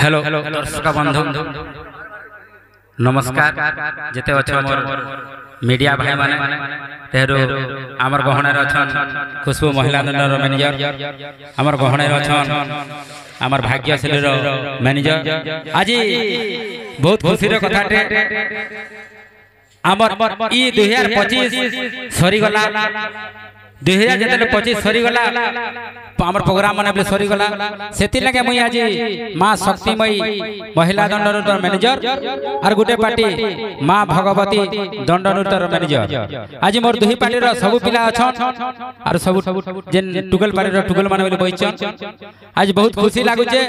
hello दर्शक बंधु नमस्कार जेते अच्छा मोर मीडिया भाई माने तेरो आमर गहणे अछन खुशबू महिला दंडर मैनेजर आमर गहणे अछन आमर भाग्यशाली मैनेजर आज बहुत खुशी रे कथाटे आमर ई 2025 सरी गला 2025 सरी गला आमर प्रोग्राम माने सरी गला सेति लगे मुई आज मां शक्तिमयी महिला दंडनुतर मैनेजर और गुटे पार्टी मां भगवती दंडनुतर मैनेजर आज मोर दुही पार्टी रो सब पिला अछन और सब जेन टुगल पार्टी रो टुगल माने बहिचन आज बहुत खुशी लागु छे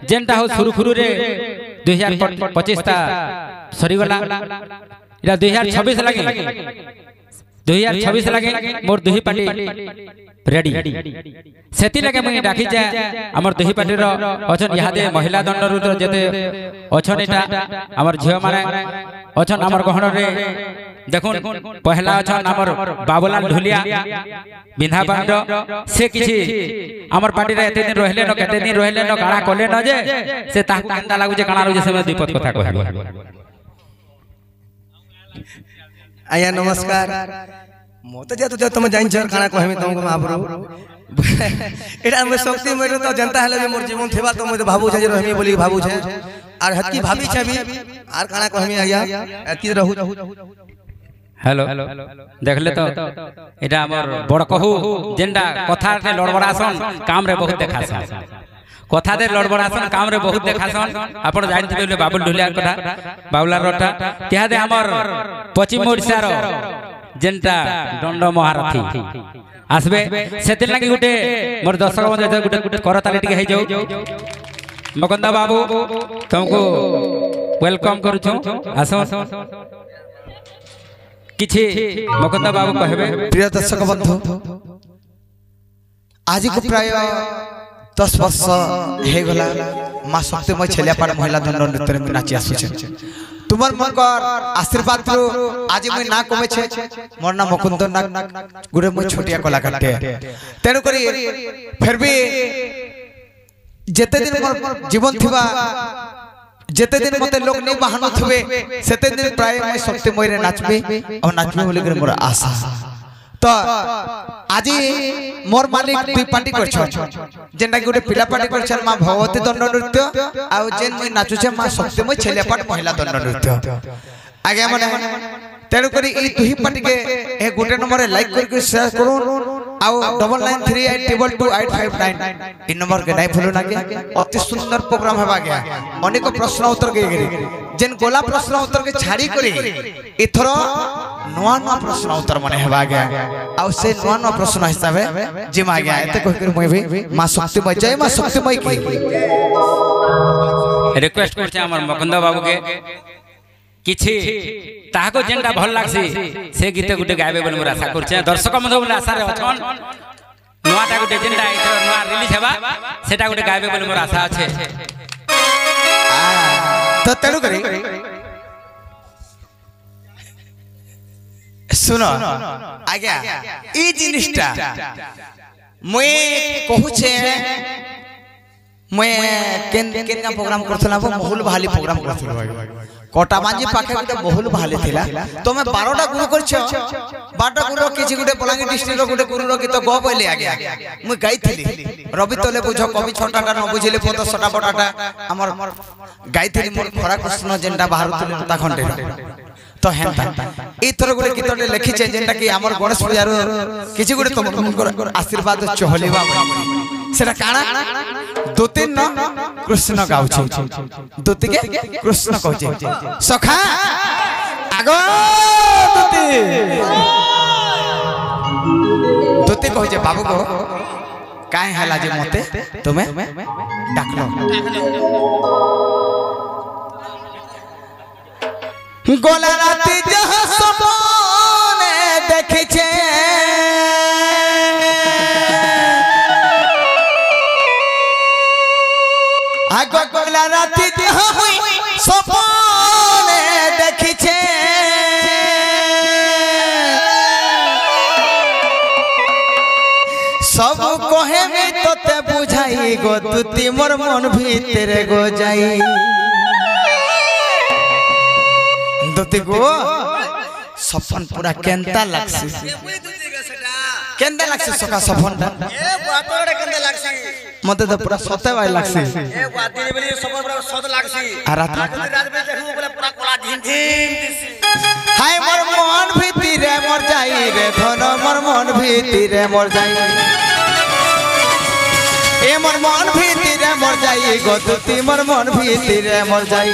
जेनटा हो सुरखुरु रे 2025 ता सरी गला इला 2026 लगे 2026 लगे मोर दुही पार्टी रेडी सेति लगे मुई डाकी जा हमर दुही पार्टी रो अछन यादे महिला दंडरुद्र जेते अछन एटा हमर झियो माने अछन हमर गहण रे देखुन पहला अछन हमर बाबूलाल ढुलिया बिंधा बांड से किछि हमर पार्टी रे एते दिन रहले न केते दिन रहले न काणा कोले न जे से ता कांदा लागु जे काणा जे समय दीपत कथा कहबो आया नमस्कार मोते जे तो तुम जाइन छर खाना कहमे तुमको महाप्रभु एटा हम शक्ति मेरे तो जनता हले मोर जीवन थेबा तो मते भाबू जे रहमी बोली भाबू छे और हत्ती भाभी छे भी आर खाना कहमे आया की रहू हेलो देखले तो एटा हमर बड़ कहू जेंडा कथा रे लड़बड़ासन काम रे बहुत देखासन कथा दे लड़बड़ासन काम रे बहुत देखासन आपण जानथिबे बाबुल ढुलिया कथा बाबुलार रटा त्यादे हमर पश्चिम ओडिसा रो जेंटा दंड महारथी आसबे सेतिन लागि गुटे मोर दर्शक बंधु गुटे करताली टिके हे जाऊ मकंदा बाबू तुमको वेलकम करू छु आसो किछि मकंदा बाबू कहबे प्रिय दर्शक बंधु आज को प्राय 10 वर्ष हे गला मां शक्तिमय छलियापाड़ महिला दंड नृत्य में नाची आसु छे तुमर मनकर आशीर्वाद रो आज मैं ना कमे छे मोर नाम मुकुंद नाग गुरे मैं छोटिया कलाकार तेनु करी फिर भी जेते दिन मोर जीवन थिबा जेते दिन मते लोग नहीं बाहन थबे सेते दिन प्राय मैं शक्तिमय रे नाचबे और नाचबे बोली कर मोर आशा तो आज मोर मालिक दुई पार्टी कर जेनटा गोटे पिला पार्टी कर मां भगवती दंड नृत्य आ जेन मुई नाचु छे मां शक्तिमय छलियापाड़ महिला दंड नृत्य आगे माने तेनु करी ई दुही पार्टी के ए गोटे नंबर लाइक करके शेयर करू आ 9938225859 इन नंबर के नहीं भूलू ना के अति सुंदर प्रोग्राम हेबा गया अनेक प्रश्न उत्तर के जेन गोला प्रश्न उत्तर के छाड़ी करी इथरो नवा नवा प्रश्न उत्तर माने हेबा गया आ से नवा नवा प्रश्न हिसाबे जिमा गया एते कह कर मैं भी मां शक्तिमय जय मां शक्तिमय की रिक्वेस्ट करछे हमर मकंदा बाबू के किछि ताको जेंटा भल लागसी से गीत गुटे गायबे बोल मोर आशा करछे दर्शक मध बोल आशा रे अछन नवाटा गुटे जेंटा इथर नवा रिलीज हेबा सेटा गुटे गायबे बोल मोर आशा আছে तो तेनु करी सुनो आज्ञा ई जिनिसटा मैं कहू छे मैं केन प्रोग्राम करथला बहुल भाली प्रोग्राम करथला कोटाबांजी पाखे गुटे बहुल भाले थिला तो मैं 12टा गुरु करछ 12टा गुरु किछि गुटे बलांगी डिस्ट्रिक्ट रो गुटे गुरु रो गीत गो पहिले आ गया मैं गाइथिली रवि तले बुझ कवि छोटाटा न बुझिले पत सटा बटाटा हमर गाइथिली मोर खरा कृष्ण जेंडा बाहर तुले ता खंडे तो हेंता ई थरो गुटे गीतटे लिखि छे जेंडा कि हमर गणेश पूजा रो किछि गुटे तुमकर आशीर्वाद चहलेबा सेटा काना दो तीन न कृष्ण गाउ छे दुति के कृष्ण कहू छे सखा आगो दुति दुति कहू छे बाबू को काहे हला जे मते तुमे डाकलो गोला राती जहां सपने देखे छे आगो गोला राती जहां हुई सपने देखे छे सब कहे में तोते बुझाई जाई गो तुति मोर मन भीतर गो जाई दुति गो सपन पूरा केंता लागसी केंदा लागसी सका सपनटा ए बातोड़े केंदा लागसी मते तो पूरा सते वाई लागसी ए बाती रे बली सपन पूरा सत लागसी आ रात रात में देखू बोले पूरा कोला झिन झिन दिसी हाय मोर मन भीतर मोर जाई रे धन मोर मन भीतर मोर जाई ए मोर मन भीतर मोर जाई गो तुति मोर मन भीतर मोर जाई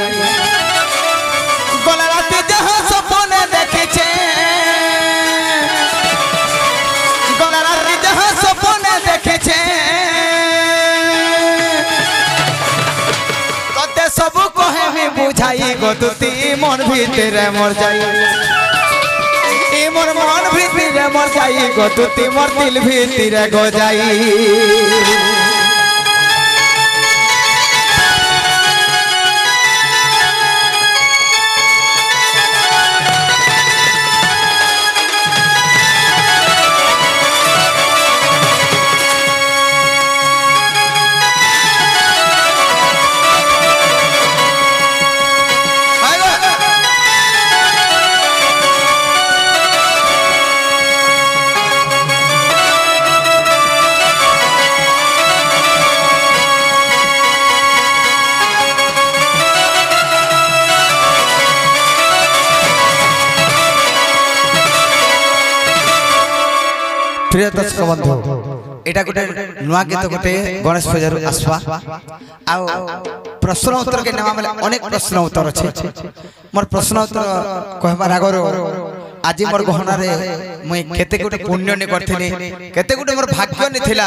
गला रात जहां सपने देखे छे गला रात जहां सपने देखे छे तते सब कहे मी बुझाई गो तुति मन भीतर मोर जाई ए मोर मन भीतर मोर जाई गो तुति मोर दिल भीतर गो जाई प्रिय दर्शक बंधु एटा गोटे नुआ गीत गोटे गणेश पूजा आसवा आ प्रश्न उत्तर के नाम अनेक प्रश्न उत्तर अच्छे मोर प्रश्न उत्तर कहबार आगर आज मोर गहना रे मुई केते गोटे पुण्य ने करथिनी केते गोटे मोर भाग्य ने थिला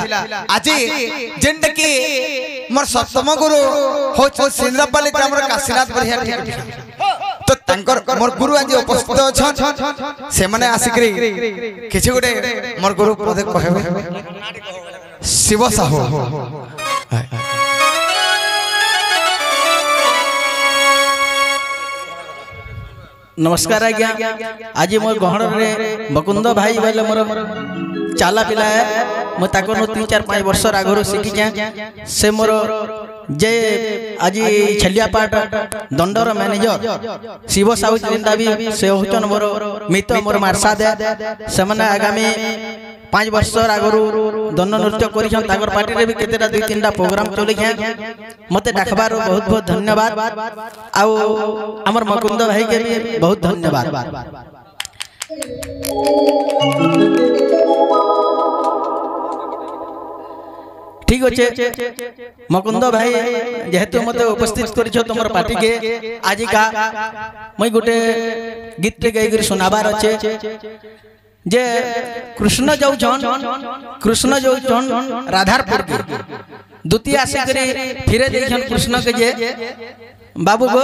आज जेंड के मोर सप्तम गुरु हो सिंद्रपाली हमर काशीनाथ बढ़िया ठीक तो तंकर मोर गुरु आज उपस्थित अछन से माने आसिकरी किछि गोटे मोर गुरु पदे कहबे शिव साहू नमस्कार आज्ञा आज मोर गहण रे बकुंद भाई बोले मोर चाला पिला है मो ताको नो 3-4-5 वर्ष आगरो सीखी जा से मोर जे आज छलिया पाट दंडर मैनेजर शिव साहू जिंदा भी से होचन मोर मित मोर मारसा दे से माने आगामी 5 वर्ष आगरो दंड नृत्य करिछन तागर पार्टी रे भी केतेटा 2-3टा प्रोग्राम चले गया मते डाकबार बहुत बहुत धन्यवाद आ हमर मुकुंद भाई के भी बहुत धन्यवाद ठीक अच्छे मुकुंद भाई जेहेतु मते उपस्थित करिछो तुमर पार्टी के आज का मई गोटे गीत के गाई सुनाबार अच्छे जे कृष्ण जो राधारपुर के द्वितीय आसे करे फिरे देखन कृष्ण के जे बाबू गो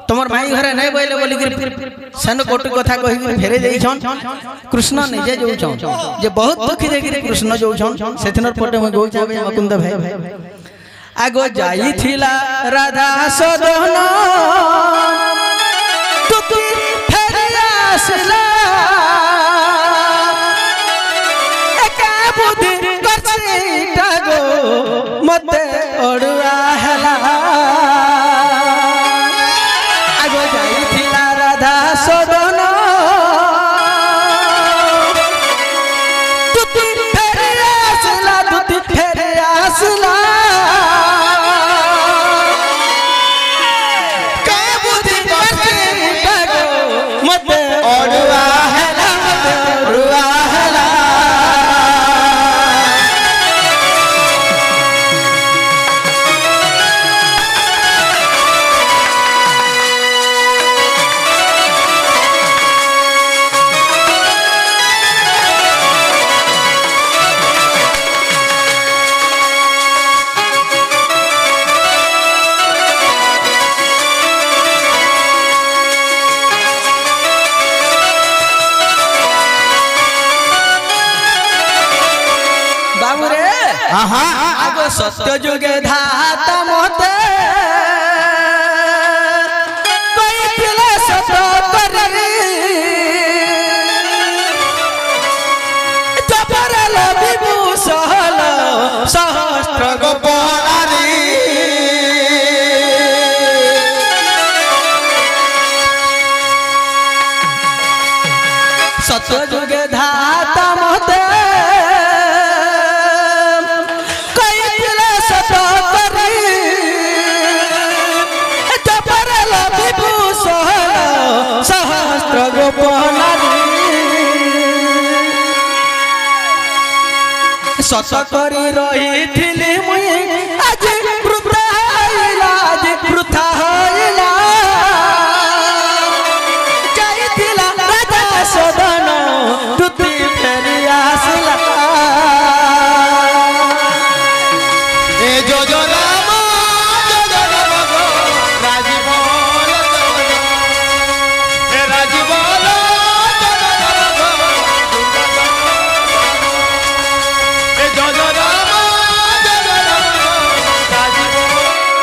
तुमर माई घरे नहीं बोले बोली सन कोट कथा कहि फेरे देछन कृष्ण निजे जोछन जे बहुत दुखी देखि कृष्ण जोछन सेथिनर पटे म गौ जाबे मुकुंद भाई आगो जाई थिला राधा सदन तुती फेरे आसला एका बुद्धि करसीटा गो मते ओडुआ हला सदन तुती फेरे आसला तुती फेरे आसला के बुद्धि करते गो मते ओडुआ हला मते ओडुआ हला आगो सत्य जुगे धाता मोते कोई पिले सतो कररी जबरल विभूषल सहस्त्र গোপনারি সত করি রহিথিলি মুই আজ বৃথা হইলা আজ বৃথা হইলা যাইতিলা রাজা সদন তুতি ফেরি আসিলা এ যোজনা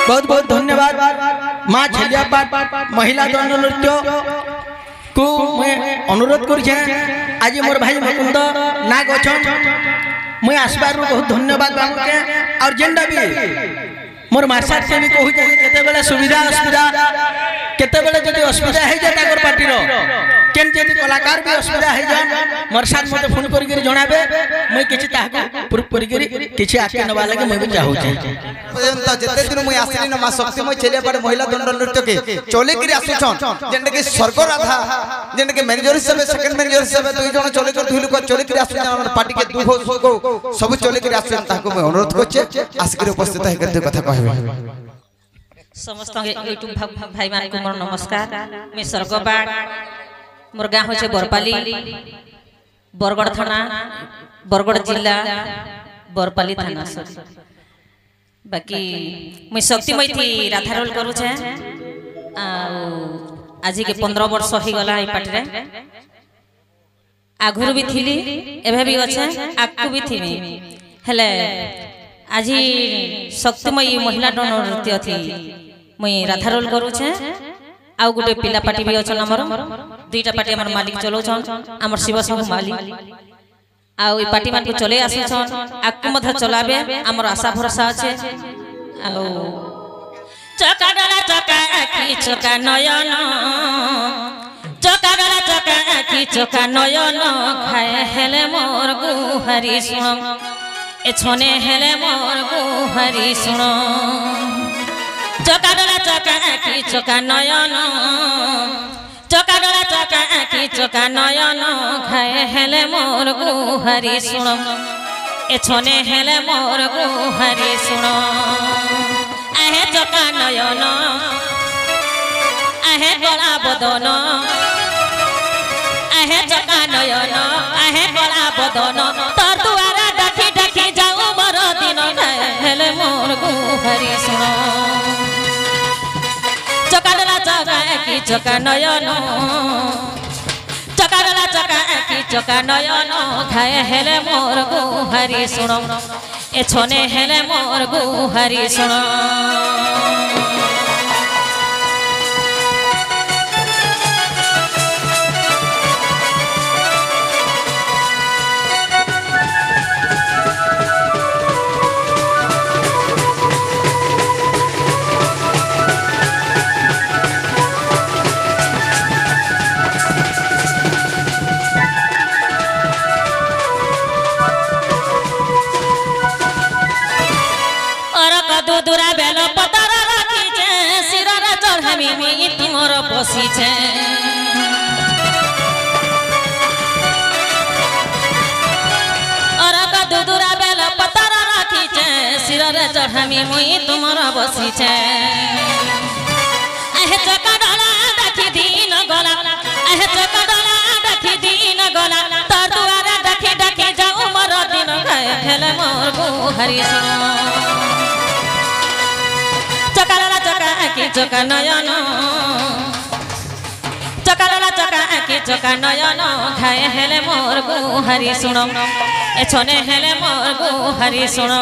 बहुत बहुत धन्यवाद माँ छलिया पाट महिला दंड नृत्य को मैं अनुरोध कर आज मोर भाई मुकुंद नाग अच्छा मुझे आसबार बहुत धन्यवाद बाबू के और जेनटा भी मोर मार्शल से भी कहूँ केते सुविधा असुविधा केते जब असुविधा हो जाए पार्टी केमती कलाकार भी असुविधा हो जाए मोर साथ मत फोन कर जनाबे मुझे किसी प्रूफ कर आगे नवा लगे मुझे चाहूँ जिते दिन मुझे आसली ना माँ शक्ति मैं चलिया पाटे महिला दंड नृत्य के चले कर आसुछन जेंटा के स्वर्ग राधा जेंटा के मैनेजर हिसाब सेकंड मैनेजर हिसाब दुई जन चले कर दुई लोक चले कर आसुछन हमर पार्टी के दुख सुख सब चले कर आसुछन ताको मैं अनुरोध करछे आसकर उपस्थित है करते कथा कहबे समस्त यूट्यूब भाई मान को मोर नमस्कार मैं स्वर्गबाड़ मोर गाँव होचे बरपाली बरगड़ थाना बरगड़ जिला बरपाली थाना सॉरी बाकी मुई शक्तिमय थी राधा रोल करू छे आज के 15 वर्ष हो गला ए पार्टी रे आगुरु भी थिली एभे भी अछि आकु भी थिमी हेले आज शक्तिमय महिला नृत्य थी मुई राधा रोल करू छे आउ गोटे पिला पार्टी भी अछन हमर दुईटा पार्टी हमर मालिक चलाउछन हमर शिव संघ मालिक आउ ई पार्टी मान को चले आसुछन आकु मध चलाबे हमर आशा भरोसा अछि आउ चका डला चका आखि चका नयन चका डला चका आखि चका नयन खाए हेले मोर गुहारी सुन ए छने हेले मोर गुहारी सुन चका डला चका आखि चका नयन चका डला चका आखि चका नयन खाए हेले मोर गुहारी सुन ए छने हेले मोर गुहारी सुन आहे चका नयन आहे गला बदन आहे चका नयन आहे गला बदन तोर दुआरा डाकी डाकी जाऊ मोर दिन हेले मोर गुहारी सुन चका डला चका आखि चका नयन चका डला चका आखि चका नयन खाए हेले मोर गुहारी सुन ए छने हेले मोर गुहारी सुन दूरा बेल पतर रखी सिर चढ़ामी तुमर बसी दूरा बेल पतर रखी सिर चढ़ामी मुई तुमर बसी आहे चका डला देखी दिन गला आहे चका डला देखी दिन गला तोर दुआरा देखी देखी जाऊ मोर दिन हेले मोर गुहारी सुन चका डला चका आखि चका नयन चका डला चका आखि चका नयन खाए हेले मोर गुहारी सुन ए छने हेले मोर गुहारी सुन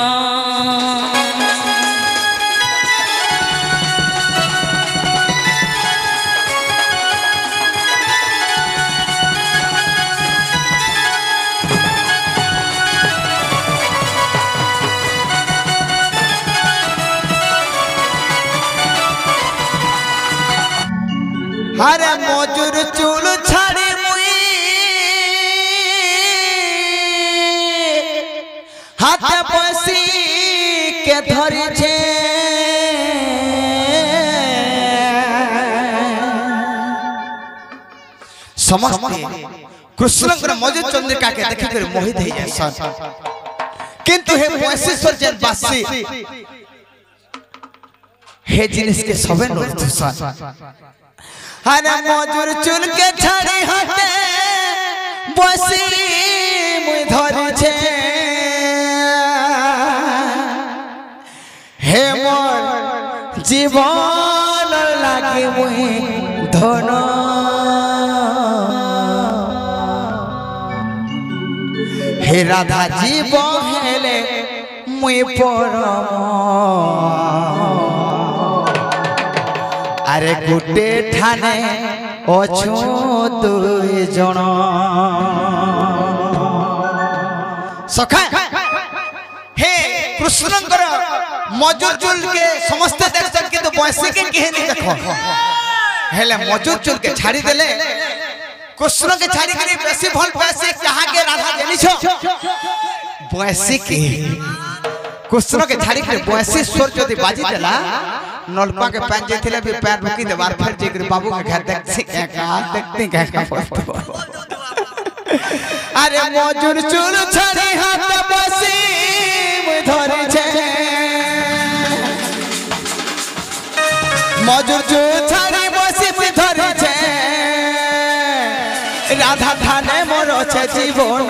हरे मजूर चूल छाड़ी मुई हाथ पसी के धरी छे समस्त कृष्ण मौजूद चंद्रिका के देखि कर मोहित हो जासन किंतु हे बंशीश्वर जन बासी हे जिनिस के सबे नोरथुसन हरे मजूर चुन के छाड़ी हटे बसी मुई धरि छे हे मोर जीवन लागे मुई धन हे राधा जीव हेले मुई परम अरे गुटे ठाने अछु दुई जन सखा हे कृष्णकर मजूर चुल के समस्त देखसन किंतु बंशी के केहनी देखो हेले मजूर चुल के छाड़ी देले कृष्ण के छाड़ी के बेसी भल पैसे कहा के राधा देनी छो बंशी के कृष्ण के छाड़ी के बंशी स्वर जदी बाजी देला नलपा के पैन जेथिले भी पैर रुकी दे बार फिर जेकर बाबू के घर देखते क्या अरे मजूर चुल छाड़ी हाथ बसी मुई धरि छे मजूर चुल छाड़ी बसी मुई धरि छे राधा थाने मोर छे जीवन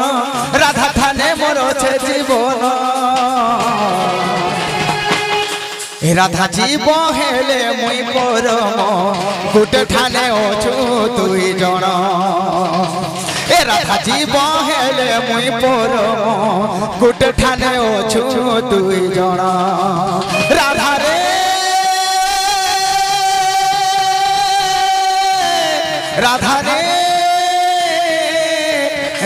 राधा थाने मोर छे जीवन राधा जीव हेले मुई परम गुटे ठाने अछु दुई जन ए राधा जीव हेले मुई परम गुटे ठाने अछु दुई जन राधा रे राधा रे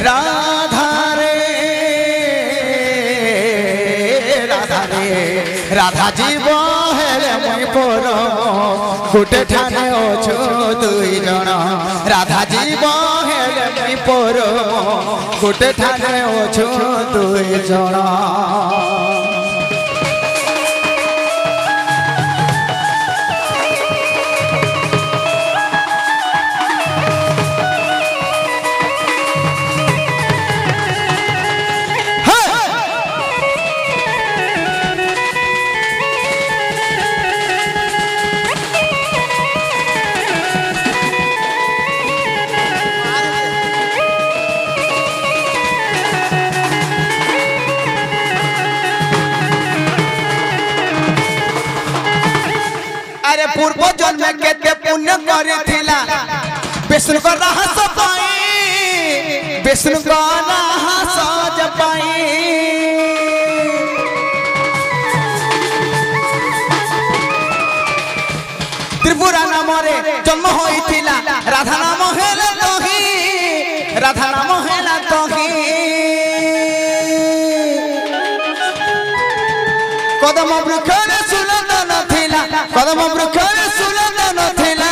राधा रे राधा रे राधा जीव हेले मुई परम गुटे ठाने अछु दुई जन राधा जीव हेले मुई परम गुटे ठाने अछु दुई जन पूर्व जन्म केते पुण्य करिथिला विष्णु को रहस पाई विष्णु को रहस जपाई त्रिपुरा नाम रे जन्म होइथिला राधा नाम हेला तोही राधा नाम हेला तोही कदम वृक्ष रे सुलंद नथिला कदम वृक्ष रे सुलंद नथिला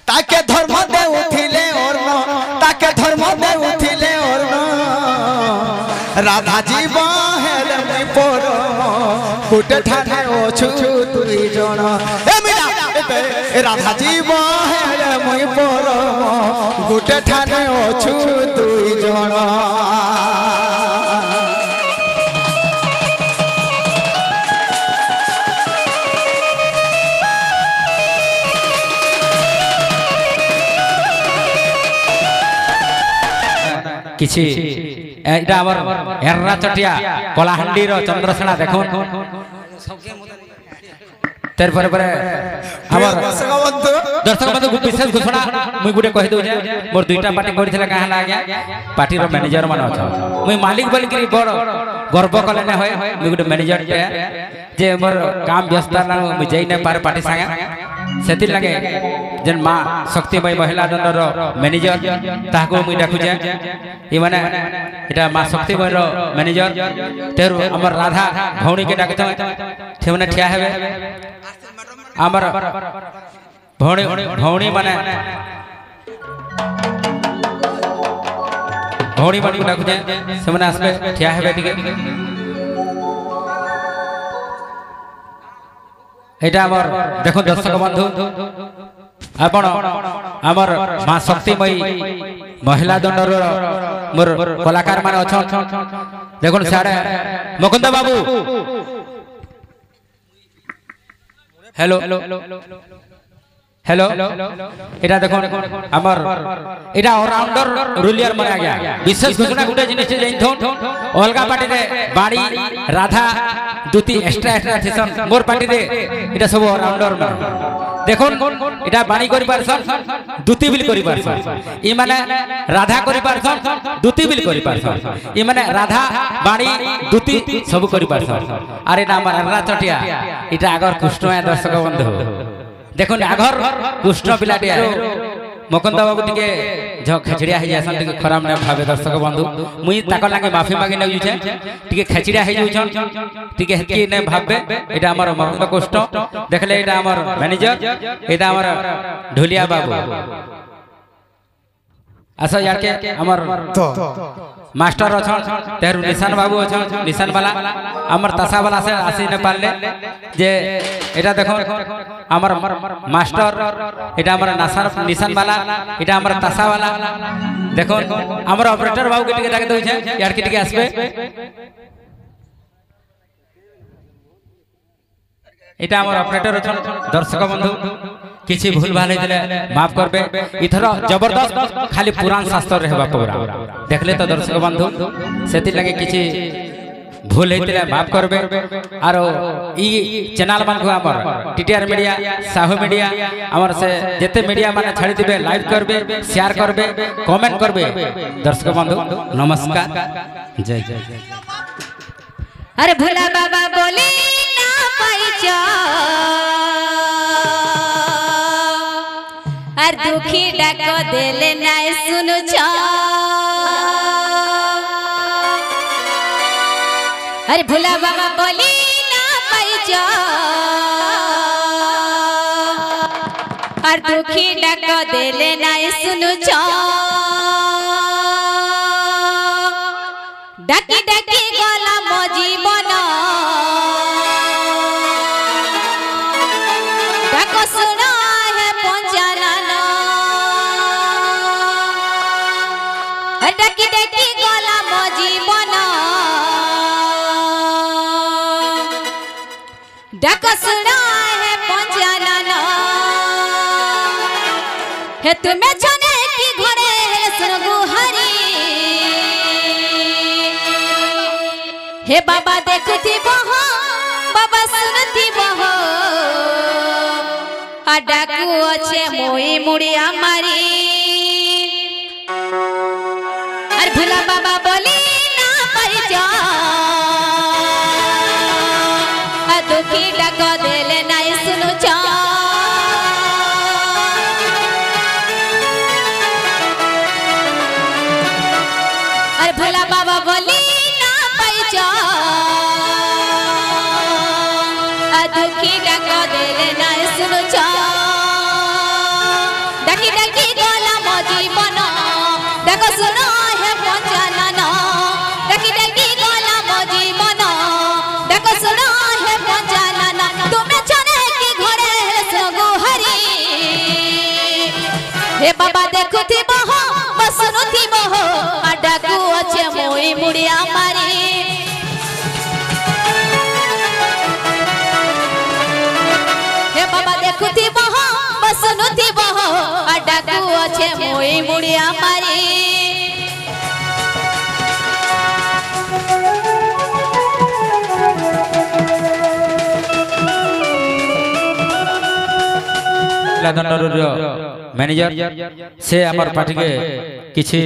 ताके धर्म दे उठिले और ताके धर्म दे उठिले और राधा जीव हेले मुई परम गुटे ठाने अछु दुई जन ए मीरा राधा जीव हेले मुई परम गुटे ठाने अछु दुई जन किछि एटा हमर हेररा चटिया कलाहांडी रो चंद्रसेना देखो तेर पर हमर दर्शक बंधु विशेष घोषणा मुई गुटे कहि दउ जे मोर दुईटा पार्टी करथिला काहे लागे पार्टी रो मैनेजर मन अछ मुई मालिक बोल के बड़ गर्व कले न होय मुई गुटे मैनेजर पे जे मोर काम व्यस्त ना मुई जई न पार पार्टी संगे सेति लागे जन मां शक्तिमय महिला दंडर मैनेजर ताको मुई डाकु जे ई माने एटा मां शक्तिमय रो मैनेजर तेरु हमर राधा भौणी के डाकत ठेवना ठिया हेबे हमर भौणी भौणी माने भौणी माने डाकु जे सेमना आसबे ठिया हेबे टिके एटा हमर देखो दर्शक बंधु आपण हमर मां शक्तिमयी महिला दंडर मोर कलाकार माने अछन देखुन साडे मुकुंद बाबू हेलो हेलो एटा देखो हमर एटा ऑलराउंडर रूलियर माने गया विशेष घोषणा गुटे जिनिस जइथो अलगा पार्टी रे बाड़ी राधा दुती एक्स्ट्रा एक्स्ट्रा थिसन मोर पार्टी रे एटा सब ऑलराउंडर देखो एटा बाणी करि पारसन दुती बिल करि पारसन ई माने राधा करि पारसन दुती बिल करि पारसन ई माने राधा बाणी दुती सब करि पारसन अरे ना हमर राधा चटिया एटा आगर कृष्ण दर्शक बंधु देखो आगर कृष्ण पिलाटी मुकुंद बाबू टिके खेचड़िया हो जासन टिके खराब न भावे दर्शक बंधु मुई ताकर लागे माफी मागी नै जुछे टिके खेचड़िया हो जाउछन टिके हेकी नै भाबे एटा हमर मुकुंद कृष्ण देखले एटा हमर मैनेजर एटा हमर ढोलिया बाबू आसा यार के हमर मास्टर अछन तेरु निशान बाबू अछन निशान वाला हमर तसा वाला से आसी न पाले जे एटा देखो हमर मास्टर एटा हमर निशान वाला एटा हमर तसा वाला देखो हमर ऑपरेटर बाबू के टिके डाके दउ छै यार के टिके आसबे एटा हमर ऑपरेटर अछन दर्शक बंधु किछि भूल भाल हेतले माफ करबे इथर जबरदस्त खाली पुराण शास्त्र रहबा प्रोग्राम देखले तो दर्शक बंधु सेति लगे किछि भूल हेतले माफ करबे आरो ई चैनल मान को हमर टीटीआर मीडिया साहू मीडिया हमर से जते मीडिया माने छाड़ी दिबे लाइक करबे शेयर करबे कमेंट करबे दर्शक बंधु नमस्कार जय जय अरे भोला बाबा बोले ना पाइचा और दुखी डाक देले नाय सुनु छा अरे भोला बाबा बोली ना पाइचा और दुखी डाक देले नाय सुनु छा डाकी डाकी गला मो जीवन डाक सुना है पंचानन डाकी डाकी गला मो जीवन डाक सुना है पंचानन हे तुम्हें छने की घरे है सुनगु हरी हे बाबा देखती बहो बाबा सुनती बहो आ डाकू अच्छे मोई मुड़िया मारी अरे भोला बाबा बोली ना परिचा आ दुखी डाक देले नाय सुनु चा अरे भोला बाबा बोली दुखी डाक देले नाय सुनु छा डाकी डाकी गला मो जीवन डाक सुनो है पंचानन डाकी डाकी गला मो जीवन डाक सुनो है पंचानन तुम्हें छने की घरे है सगु हरी हे बाबा देखुथि बहो बसनुथि बहो आ डाकू अच्छे मोई मुड़िया मारी देखुथि बहो बसनुथि बहो आ डाकू अच्छे मोई मुड़िया मारी मैनेजर से हमर पार्टी के किछि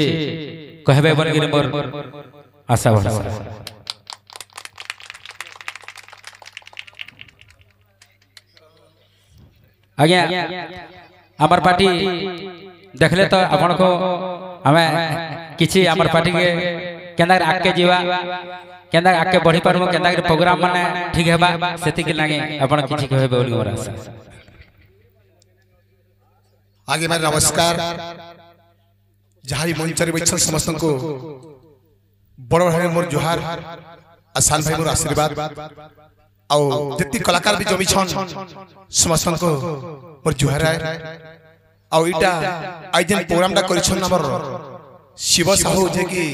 कहबे बोल के मोर आशा भरसा आज्ञा हमर पार्टी देखले तो अपन को हमें किछि हमर पार्टी के केंदा आके जीवा केंदा आके बढ़ी परमो केंदा प्रोग्राम माने ठीक हेबा सेति के लागे अपन किछि कहबे बोली मोर आशा आगे मेरे नमस्कार जहां मंच रे बैठन समस्त को बड़ भाई मोर जोहार आसान भाई मोर आशीर्वाद आउ जति कलाकार भी जमी छन समस्त को मोर जोहार है ଆଉ ଏଇଟା ଆଇ ଯେନ୍ ପ୍ରୋଗ୍ରାମଟା କରିଛନ୍ ଆମର ଶିବ ସାହୁ ଯେ କି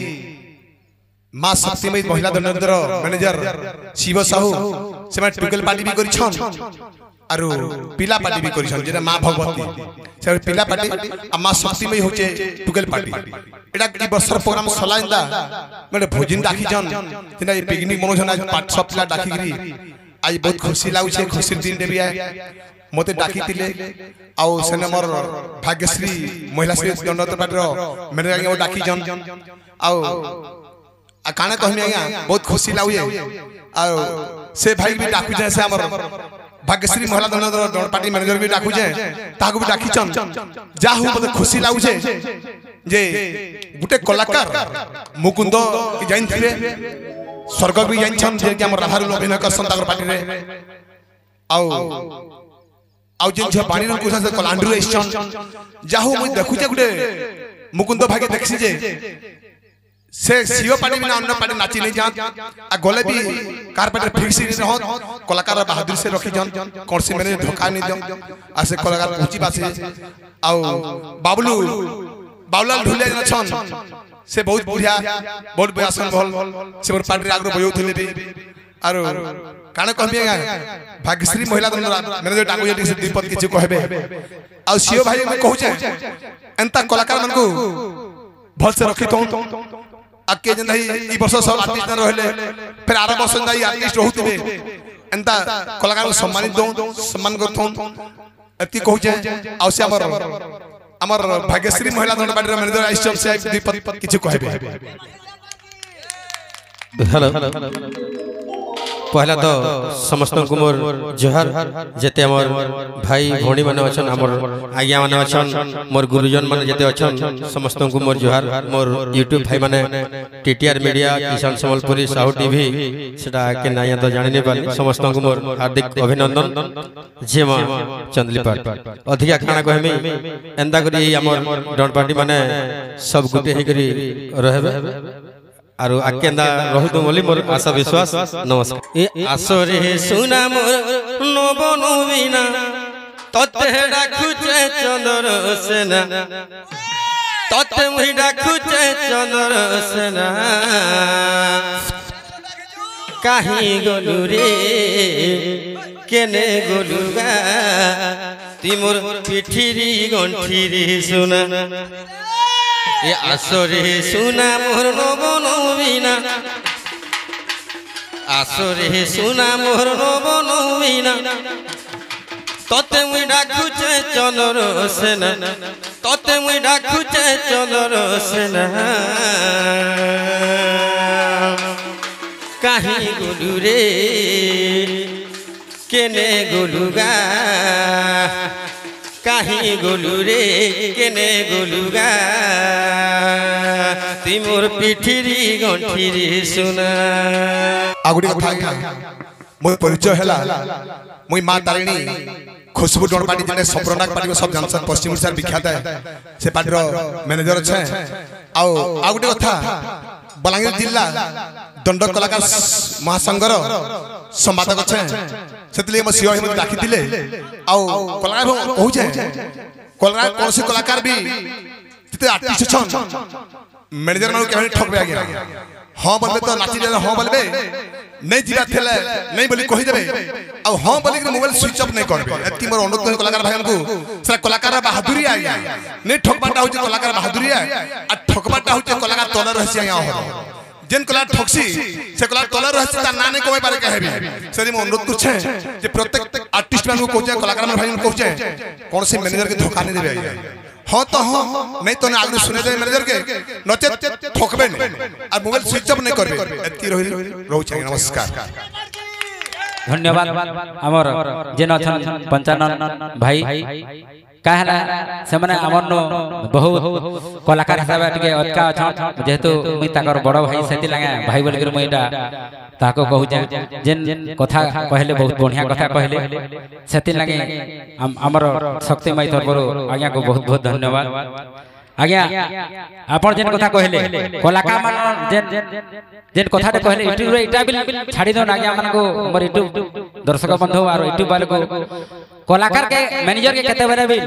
ମା ଶକ୍ତିମୟୀ ମହିଳା ଦଣ୍ଡର ମ୍ୟାନେଜର ଶିବ ସାହୁ ସେମାନେ ଟୁକେଲ ପାର୍ଟି ବି କରିଛନ୍ ଆରୁ ପିଲା ପାର୍ଟି ବି କରିଛନ୍ ଯେଟା ମା ଭଗବତୀ ସେ ପିଲା ପାର୍ଟି ଆଉ ମା ଶକ୍ତିମୟୀ ହଉଛେ ଟୁକେଲ ପାର୍ଟି ଏଟା କି ବର୍ଷର ପ୍ରୋଗ୍ରାମ ସଲା ଏନ୍ତା ଗୋଟେ ଭୋଜିନ ଡାକିଛନ୍ ଯେନ୍ତା ପିକନିକ ମନଉଛନ୍ ସବ ପିଲା ଡାକିକିରି ଆଜି ବହୁତ ଖୁସି ଲାଗୁଛେ ଖୁସିର ଦିନଟେ ବି ମତେ ଡାକିଥିଲେ ଆଉ ସେନେ ମୋର ଭାଗ୍ୟଶ୍ରୀ ମହିଳାଶ୍ରୀ ଦଣ୍ଡ ପାର୍ଟିର ମ୍ୟାନେଜର ଡାକିଛନ୍ ଆଉ କାଣା କହିମି ଆଜ୍ଞା ବହୁତ ଖୁସି ଲାଗୁଛେ ଆଉ ସେ ଭାଇ ବି ଡାକୁଛେ ସେ ଆମର भाग्यश्री महिला दंड पार्टी मैनेजर भी डाकुचे ताकू भी डाकिचन जा हूं मते खुशी लागुचे जे गुटे कलाकार मुकुंद जाइन थिबे स्वर्ग भी जाइछन जे कि हमर राधारुल अभिनय करसन ताकर पार्टी रे आउ जे छ पानी रो कुसा से कलांडू एछन जा हूं मु देखुचे गुटे मुकुंद भागे देखसी जे से सीओ पार्टी बिना अन्य पार्टी नाची नहीं जान आ गले भी कार पार्टी फिक्स नहीं रहत कलाकार बहादुर से रखी जन कोनसी मैंने धोखा नहीं जन आ से कलाकार पहुंची पासे आउ बाबूलाल ढुलिया छन से बहुत बढ़िया बहुत बयासन भल से मोर पार्टी आग्रो बयोथले भी आरो काने कहबे भाग्यश्री महिला दंड मैनेजर टांगो जे से दीपक किछु कहबे आ सीओ भाई मैं कहू छे एंता कलाकार मन को भल से रखी तो आके जन ई वर्ष सब आर्टिस्ट रहले फिर आर वर्ष जाई आर्टिस्ट रहउतबे एंता कलाकार सम्मानित दो सम्मान करथों एति कहू छे आ से हमर भाग्यश्री महिला दंड पार्टी मैनेजर आइसम से दीपक किछु कहबे हेलो पहला तो समस्त को मोर जोहार जेते हमर भाई भौणी माने अछन हमर आज्ञा माने अछन मोर गुरुजन माने जेते अछन समस्त को मोर जोहार मोर यूट्यूब भाई माने टीटीआर मीडिया किसान संबलपुरी साहू टीवी सेटा के नाया तो जानि नै पाली समस्त को मोर हार्दिक अभिनंदन जेमा चंदलीपाट अधिका खाना कहमी एंदा करी हमर डन पार्टी माने सब गुटे हे करी रहबे आरो आकेंदा रहु तो बोली मोर आशा विश्वास नमस्कार ए आसरे सुना मोर नबनु बिना तते डाकुचे चंद्र सेना तते मुई डाकुचे चंद्र सेना काहे गलु रे केने गलुगा तिमोर पिठिरी गंठिरी सुना ए आसरे सुना मोर नबनु बिना आसरे सुना मोर नबनु बिना तते मुई डाकुचे चंद्र सेना तते मुई डाकुचे चंद्र सेना काहे गलु रे केने गलुगा काहे गलु रे केने गलुगा तिमोर पिठिरी गंठिरी सुना आगुडी कथा मोर परिचय हला मुई मां तारिणी खुशबू डोन पार्टी जने सप्रनाक पार्टी सब जानसन पश्चिम ओडिसा विख्यात है से पार्टी मैनेजर छे आगुडी कथा बलांगीर जिला दंड कलाकार महासंघर संवादक छे सेतले म सीओ हिम डाकी दिले आ कलाकार कहू छे कलाकार कोनसी कलाकार भी जते आर्टिस्ट छन मैनेजर मानु केहनी ठकबे आगे हां बोलबे तो नाची दे हां बोलबे नहीं जीरा थेले नहीं बोली कहि देबे आ हां बोली के मोबाइल स्विच ऑफ नहीं करबे एतकी मोर अनुरोध है कलाकार भाई को सर कलाकार बहादुरी आ नहीं ठकबाटा हो कलाकार बहादुरी आ ठकबाटा हो कलाकार तले रहसी यहाँ जेन कलाकार ठक्सी से कलाकार तले रहसी ता ना नहीं कमाई पारे कहबी सरी म अनुरोध करछे जे प्रत्येक आर्टिस्ट मान को कहछे कलाकार भाई को कहछे कोन से मैनेजर के धोखा नहीं देबे हां तो हां नहीं तो आगे सुने दे मैनेजर के नचे ठकबे नहीं और मोबाइल स्विच ऑफ नहीं करबे एतकी रहू छै नमस्कार धन्यवाद हमर जेन अछन पंचानन भाई कहला से माने हमर नो बहुत कलाकार हिसाब टिके अटका अछन जेहेतु मुई ताकर बड़ भाई सेति लागे भाई बोल के मुईटा ताको कहू जेन कथा कहले बहुत बढ़िया कथा कहले सेति लागे हमर शक्तिमय तरफरो आज्ञा को बहुत बहुत धन्यवाद आज्ञा आपण जेन कथा कहले कलाकार मान जेन कथा कहले यूट्यूब रे इटा बिल छाड़ी दो आज्ञा मन को हमर यूट्यूब दर्शक बंधु और यूट्यूब वाले को कलाकार के मैनेजर के केते बेरे भी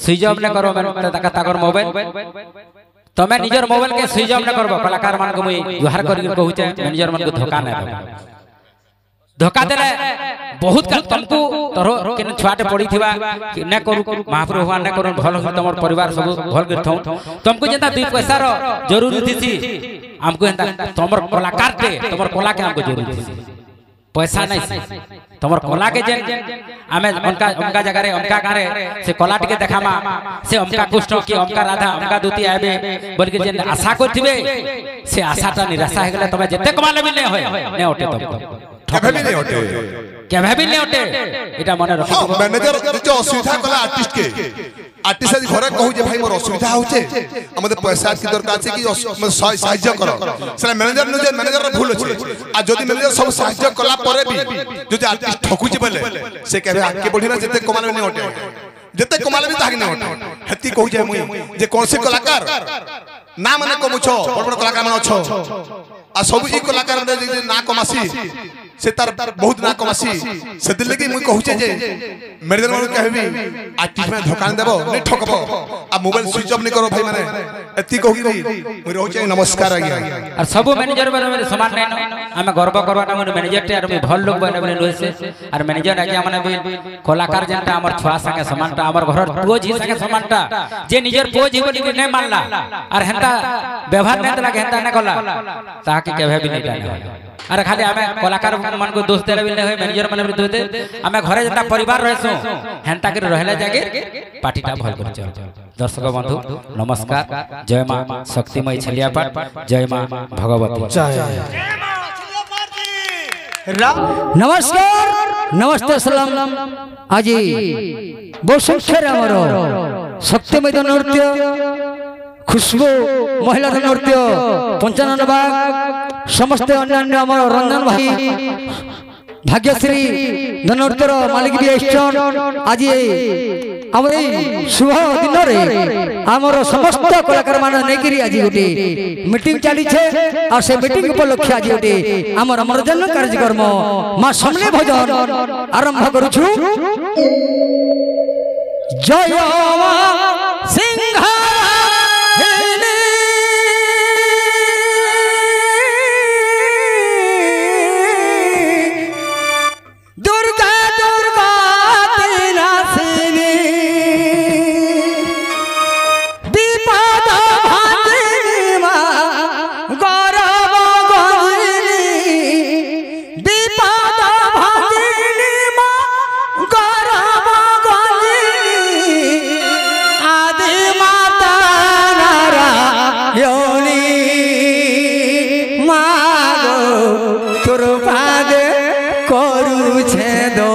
स्विच ऑफ न करो ताकर मोबाइल तमे निजर मोबाइल के स्विच ऑफ न करबो कलाकार मान को मुई जुहार कर कहूचे मैनेजर मन को धोखा न दो धोखा देले बहुत तुमको तोरो केन छुआटे पड़ी थिबा न करू महाप्रभु भगवान न करू भल तमर परिवार सब भल करथौ तुमको जेता 2 पैसा रो जरूरी थी हमको एंता तमर कलाकार के तमर कला के हमको जरूरी थी पैसा नहीं तमर कला के जेन हमें उनका जगह रे उनका गारे से कला टिके देखामा से उनका कृष्ण की उनका राधा उनका दूती आबे बोल के जेन आशा करथिबे से आशाटा निराशा हे गेले तबे जते कमाले भी नहीं होय ने ओटे तब केबे भी नहीं होते केबे भी नहीं ओटे एटा मने रखो मैनेजर जो असुविधा कला आर्टिस्ट के आर्टिस्ट आज घरे कहू जे भाई मोर असुविधा होचे हमदे पैसा की दरकार छै कि सहायता करो से मैनेजर भूल अछि आ जदी मैनेजर सब सहायता कला परे भी जदी आर्टिस्ट ठकु छै बोले से कहबे आके बढ़िना जते कमाल नहीं होटे जते कमाल भी ताक नहीं होटे हत्ती कहू जे मुई जे कोन से कलाकार ना माने कमु छो बड़ बड़ कलाकार माने छो आ सब ई कलाकार ने ना कमासी से तार बहुत ना कमासी से दिल्ली की मुई कहू जे मैनेजर मन कहबी आर्टिस्ट में धोखा देबो नहीं ठकबो आ मोबाइल स्विच ऑफ नहीं करो भाई माने एती कहू कि मुई रहू छै नमस्कार आ गया और सब मैनेजर बराबर समान नहीं हमें गर्व करवाटा मन मैनेजर टे और भल लोग बने बने होइसे और मैनेजर आगे माने भी कलाकार जनता हमर छुआ संगे समानता हमर घर पुओ जी संगे समानता जे निजर पुओ जी बोली नहीं मानला और हेंता व्यवहार नहीं लगे हेंता न कला ताकि केबे भी नहीं जाने अरे खाली हमें कलाकार मन को दोस्त देले बिल होय मैनेजर मन भी दोस्त दे हमें घरे जता परिवार रहसु हेंता के रहले जागे पार्टीटा भल कर चल दर्शक बंधु नमस्कार जय मां शक्तिमय छलियापाट जय मां भगवती नमस्कार नमस्ते सलाम आज बहुसंख्यार आमर शक्तिमय नृत्य खुशबू महिला नृत्य पंचानन बाग समस्त अन्य आम रंजन भाई भाग्यश्री नृत्यर मालिक भी आसन आज आम शुभ दिन रे आमर समस्त कलाकार मान नहीं आज गोटे मीटिंग चली और से मीटिंग उपलक्ष्य आज गोटे आमर मनोरंजन कार्यक्रम मां समले भजन आरंभ करूछु जय सिंह तोर पाद करू छे दो